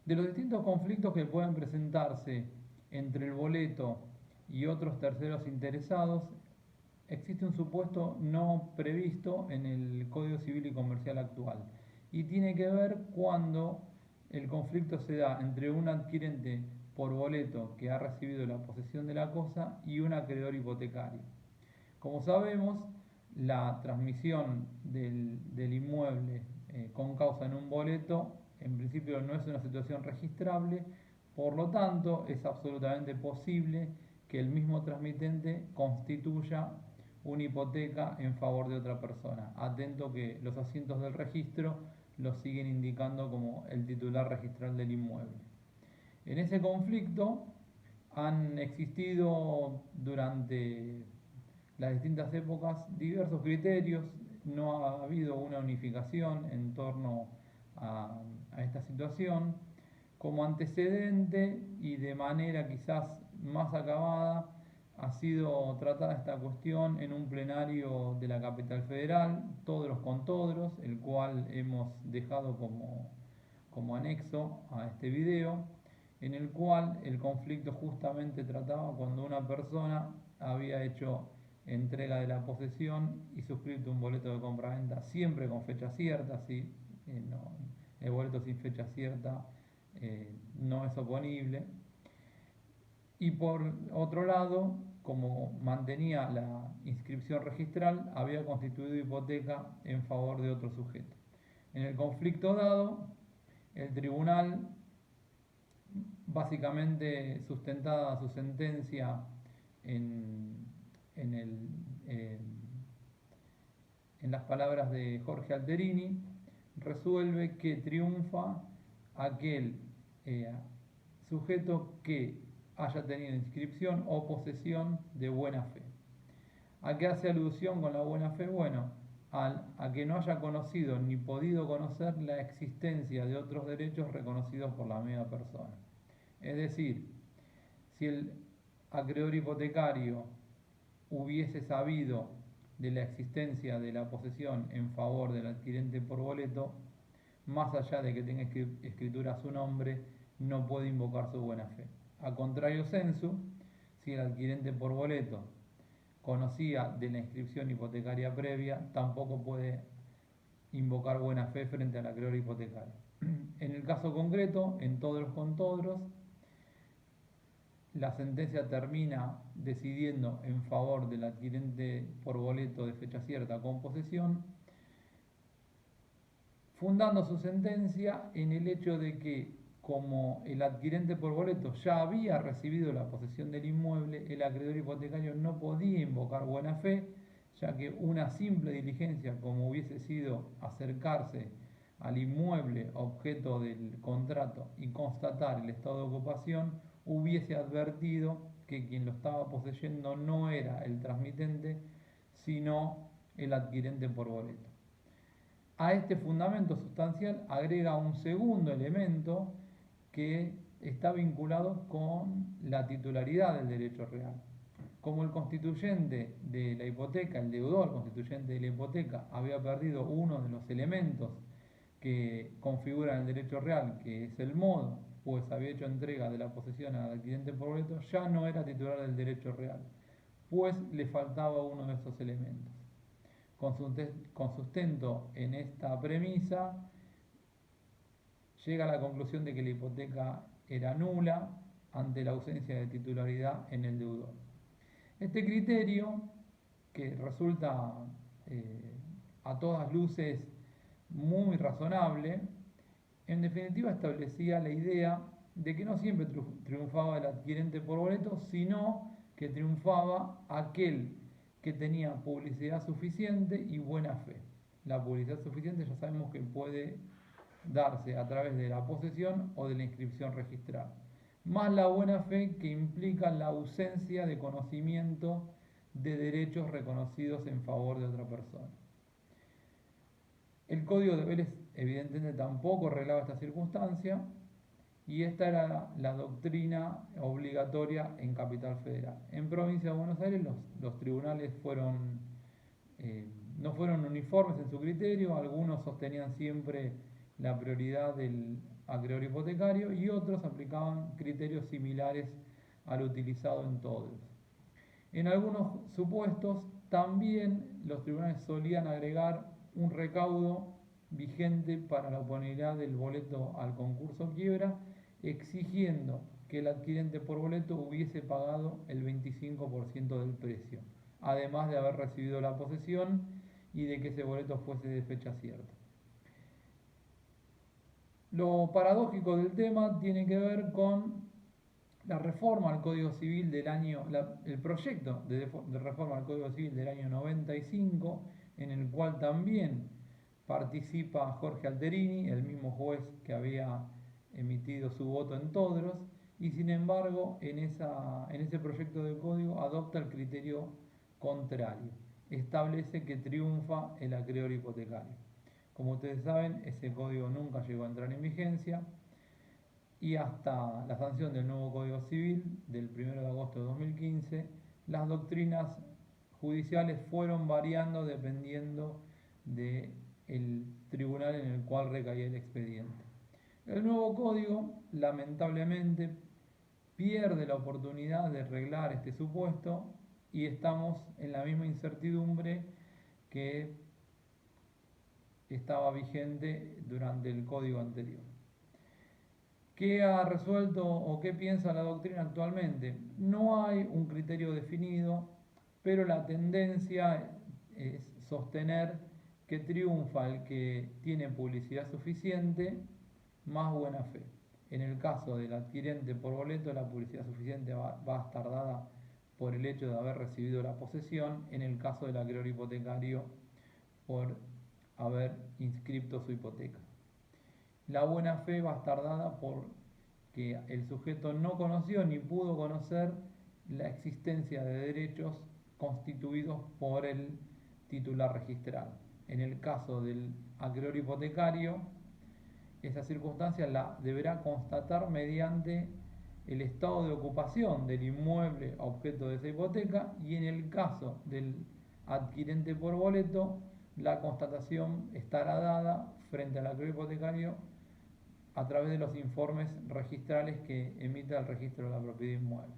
De los distintos conflictos que pueden presentarse entre el boleto y otros terceros interesados, existe un supuesto no previsto en el Código Civil y Comercial actual y tiene que ver cuando el conflicto se da entre un adquirente por boleto que ha recibido la posesión de la cosa y un acreedor hipotecario. Como sabemos, la transmisión del inmueble con causa en un boleto en principio no es una situación registrable, por lo tanto es absolutamente posible que el mismo transmitente constituya una hipoteca en favor de otra persona. Atento que los asientos del registro lo siguen indicando como el titular registral del inmueble. En ese conflicto han existido durante las distintas épocas diversos criterios, no ha habido una unificación en torno a esta situación. Como antecedente y de manera quizás más acabada, ha sido tratada esta cuestión en un plenario de la capital federal, Todros con Todros, el cual hemos dejado como anexo a este video, en el cual el conflicto justamente trataba cuando una persona había hecho entrega de la posesión y suscrito un boleto de compraventa siempre con fecha cierta, ¿sí? No, el boleto sin fecha cierta no es oponible. Y por otro lado, como mantenía la inscripción registral, había constituido hipoteca en favor de otro sujeto. En el conflicto dado, el tribunal, básicamente sustentada su sentencia en, en, el, en las palabras de Jorge Alterini, resuelve que triunfa aquel sujeto que haya tenido inscripción o posesión de buena fe. ¿A qué hace alusión con la buena fe? Bueno, a que no haya conocido ni podido conocer la existencia de otros derechos reconocidos por la misma persona. Es decir, si el acreedor hipotecario hubiese sabido de la existencia de la posesión en favor del adquirente por boleto, más allá de que tenga escritura a su nombre, no puede invocar su buena fe. A contrario sensu, si el adquirente por boleto conocía de la inscripción hipotecaria previa, tampoco puede invocar buena fe frente al acreedor hipotecario. En el caso concreto, en Todros con Todros, la sentencia termina decidiendo en favor del adquirente por boleto de fecha cierta con posesión, fundando su sentencia en el hecho de que como el adquirente por boleto ya había recibido la posesión del inmueble, el acreedor hipotecario no podía invocar buena fe, ya que una simple diligencia como hubiese sido acercarse al inmueble objeto del contrato y constatar el estado de ocupación, hubiese advertido que quien lo estaba poseyendo no era el transmitente, sino el adquirente por boleto. A este fundamento sustancial agrega un segundo elemento que está vinculado con la titularidad del derecho real. Como el constituyente de la hipoteca, el deudor constituyente de la hipoteca, había perdido uno de los elementos que configuran el derecho real, que es el modo, pues había hecho entrega de la posesión al adquirente por boleto, ya no era titular del derecho real, pues le faltaba uno de esos elementos. Con sustento en esta premisa, llega a la conclusión de que la hipoteca era nula ante la ausencia de titularidad en el deudor. Este criterio, que resulta a todas luces muy razonable, en definitiva establecía la idea de que no siempre triunfaba el adquirente por boleto, sino que triunfaba aquel que tenía publicidad suficiente y buena fe. La publicidad suficiente ya sabemos que puede darse a través de la posesión o de la inscripción registral, más la buena fe que implica la ausencia de conocimiento de derechos reconocidos en favor de otra persona. El Código de Vélez evidentemente tampoco arreglaba esta circunstancia y esta era la doctrina obligatoria en Capital Federal. En Provincia de Buenos Aires los tribunales no fueron uniformes en su criterio, algunos sostenían siempre la prioridad del acreedor hipotecario y otros aplicaban criterios similares al utilizado en todos. En algunos supuestos también los tribunales solían agregar un recaudo vigente para la oponibilidad del boleto al concurso quiebra, exigiendo que el adquirente por boleto hubiese pagado el 25% del precio, además de haber recibido la posesión y de que ese boleto fuese de fecha cierta. Lo paradójico del tema tiene que ver con la reforma al Código Civil del año, el proyecto de reforma al Código Civil del año 95, en el cual también participa Jorge Alterini, el mismo juez que había emitido su voto en Todros, y sin embargo en ese proyecto de código adopta el criterio contrario, establece que triunfa el acreedor hipotecario. Como ustedes saben, ese código nunca llegó a entrar en vigencia, y hasta la sanción del nuevo Código Civil del 1 de agosto de 2015, las doctrinas judiciales fueron variando dependiendo del tribunal en el cual recaía el expediente. El nuevo código, lamentablemente, pierde la oportunidad de arreglar este supuesto y estamos en la misma incertidumbre que estaba vigente durante el código anterior. ¿Qué ha resuelto o qué piensa la doctrina actualmente? No hay un criterio definido, pero la tendencia es sostener que triunfa el que tiene publicidad suficiente más buena fe. En el caso del adquirente por boleto, la publicidad suficiente va a estar dada por el hecho de haber recibido la posesión, en el caso del acreedor hipotecario por haber inscripto su hipoteca. La buena fe va a estar dada por que el sujeto no conoció ni pudo conocer la existencia de derechos constituidos por el titular registral. En el caso del acreedor hipotecario, esa circunstancia la deberá constatar mediante el estado de ocupación del inmueble objeto de esa hipoteca, y en el caso del adquirente por boleto, la constatación estará dada frente al acreedor hipotecario a través de los informes registrales que emite el registro de la propiedad inmueble.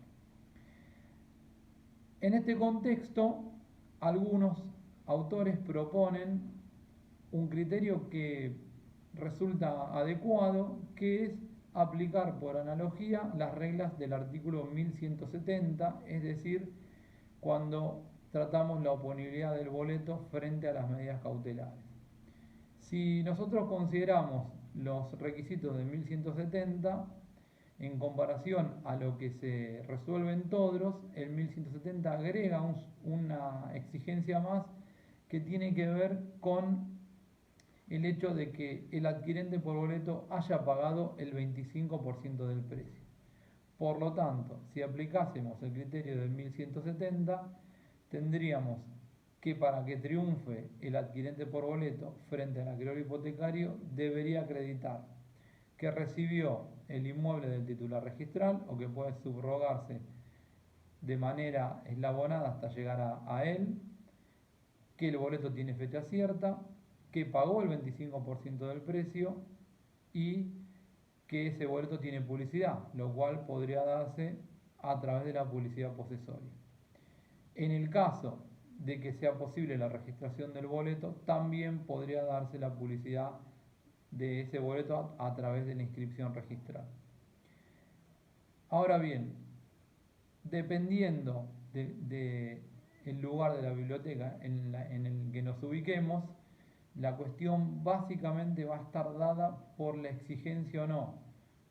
En este contexto, algunos autores proponen un criterio que resulta adecuado, que es aplicar por analogía las reglas del artículo 1170, es decir, cuando tratamos la oponibilidad del boleto frente a las medidas cautelares. Si nosotros consideramos los requisitos de 1170 en comparación a lo que se resuelve en Todros, el 1170 agrega una exigencia más que tiene que ver con el hecho de que el adquirente por boleto haya pagado el 25% del precio. Por lo tanto, si aplicásemos el criterio del 1170, tendríamos que para que triunfe el adquirente por boleto frente al acreedor hipotecario debería acreditar que recibió el inmueble del titular registral o que puede subrogarse de manera eslabonada hasta llegar a él, que el boleto tiene fecha cierta, que pagó el 25% del precio y que ese boleto tiene publicidad, lo cual podría darse a través de la publicidad posesoria. En el caso de que sea posible la registración del boleto, también podría darse la publicidad de ese boleto a través de la inscripción registral. Ahora bien, dependiendo del lugar de la biblioteca en el que nos ubiquemos, la cuestión básicamente va a estar dada por la exigencia o no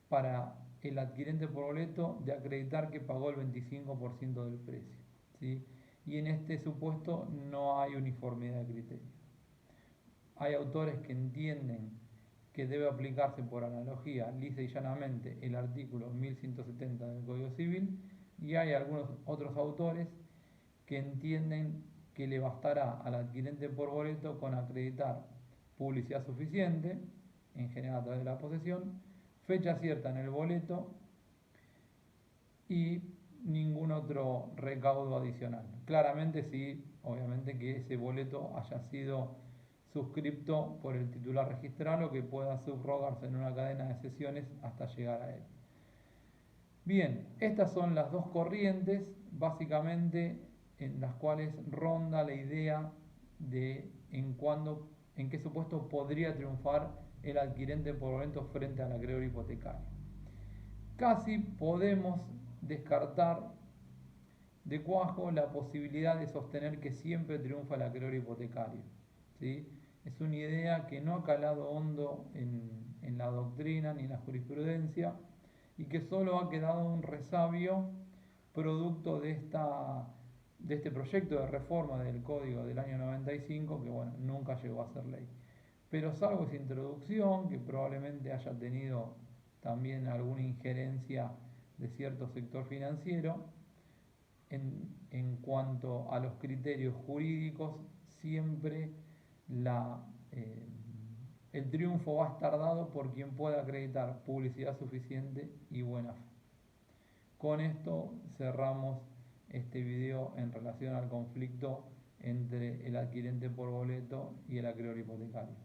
para el adquirente por boleto de acreditar que pagó el 25% del precio, ¿sí? Y en este supuesto no hay uniformidad de criterio. Hay autores que entienden que debe aplicarse por analogía lisa y llanamente el artículo 1170 del Código Civil, y hay algunos otros autores que entienden que le bastará al adquirente por boleto con acreditar publicidad suficiente, en general a través de la posesión, fecha cierta en el boleto y ningún otro recaudo adicional. Claramente sí, obviamente que ese boleto haya sido suscripto por el titular registral o que pueda subrogarse en una cadena de sesiones hasta llegar a él. Bien, estas son las dos corrientes básicamente en las cuales ronda la idea de en qué supuesto podría triunfar el adquirente por boleta frente al acreedor hipotecario. Casi podemos descartar de cuajo la posibilidad de sostener que siempre triunfa el acreedor hipotecario, ¿sí? Es una idea que no ha calado hondo en la doctrina ni en la jurisprudencia y que solo ha quedado un resabio producto de este proyecto de reforma del Código del año 95 que bueno, nunca llegó a ser ley. Pero salvo esa introducción, que probablemente haya tenido también alguna injerencia de cierto sector financiero, en cuanto a los criterios jurídicos, siempre la, eh, el triunfo va a estar dado por quien pueda acreditar publicidad suficiente y buena fe. Con esto cerramos este video en relación al conflicto entre el adquirente por boleto y el acreedor hipotecario.